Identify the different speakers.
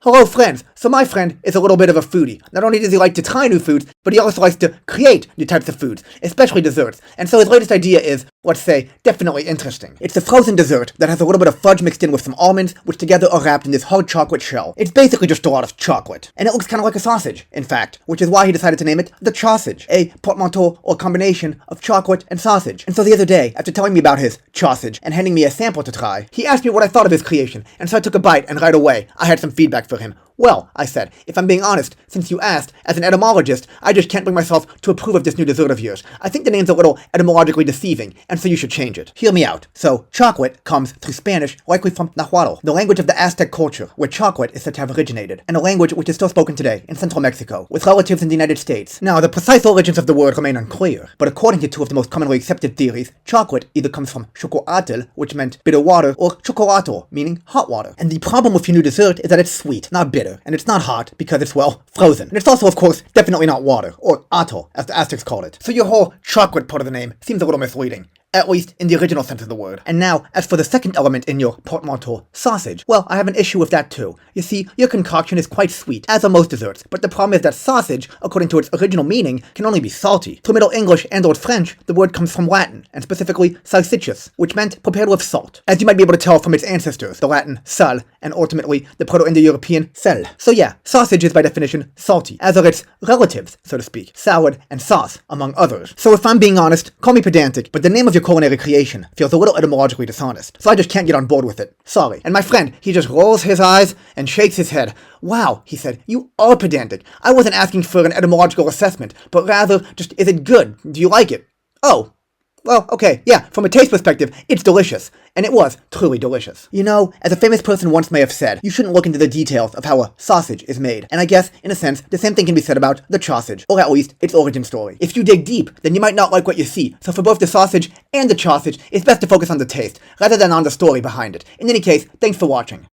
Speaker 1: Hello friends, so my friend is a little bit of a foodie. Not only does he like to try new foods, but he also likes to create new types of foods, especially desserts. And so his latest idea is, let's say, definitely interesting. It's a frozen dessert that has a little bit of fudge mixed in with some almonds, which together are wrapped in this hard chocolate shell. It's basically just a lot of chocolate. And it looks kind of like a sausage, in fact, which is why he decided to name it the sausage, a portmanteau or combination of chocolate and sausage. And so the other day, after telling me about his sausage and handing me a sample to try, he asked me what I thought of his creation, and so I took a bite, and right away, I had some feedback for him. Well, I said, if I'm being honest, since you asked, as an etymologist, I just can't bring myself to approve of this new dessert of yours. I think the name's a little etymologically deceiving, and so you should change it. Hear me out. So, chocolate comes through Spanish, likely from Nahuatl, the language of the Aztec culture, where chocolate is said to have originated, and a language which is still spoken today in central Mexico, with relatives in the United States. Now, the precise origins of the word remain unclear, but according to two of the most commonly accepted theories, chocolate either comes from xocolate, which meant bitter water, or chocolato, meaning hot water. And the problem with your new dessert is that it's sweet, not bitter. And it's not hot because it's, well, frozen. And it's also, of course, definitely not water, or Otto, as the Aztecs called it. So your whole chocolate part of the name seems a little misleading. At least in the original sense of the word. And now, as for the second element in your portmanteau, sausage, well, I have an issue with that too. You see, your concoction is quite sweet, as are most desserts, but the problem is that sausage, according to its original meaning, can only be salty. Through Middle English and Old French, the word comes from Latin, and specifically salsiccia, which meant prepared with salt, as you might be able to tell from its ancestors, the Latin sal, and ultimately the Proto-Indo-European sel. So yeah, sausage is by definition salty, as are its relatives, so to speak, salad and sauce, among others. So if I'm being honest, call me pedantic, but the name of your culinary creation feels a little etymologically dishonest, so I just can't get on board with it. Sorry. And my friend, he just rolls his eyes and shakes his head. Wow, he said, you are pedantic. I wasn't asking for an etymological assessment, but rather just, is it good? Do you like it? Oh. Well, okay, yeah, from a taste perspective, it's delicious. And it was truly delicious. You know, as a famous person once may have said, you shouldn't look into the details of how a sausage is made. And I guess, in a sense, the same thing can be said about the sausage, or at least its origin story. If you dig deep, then you might not like what you see. So for both the sausage and the sausage, it's best to focus on the taste, rather than on the story behind it. In any case, thanks for watching.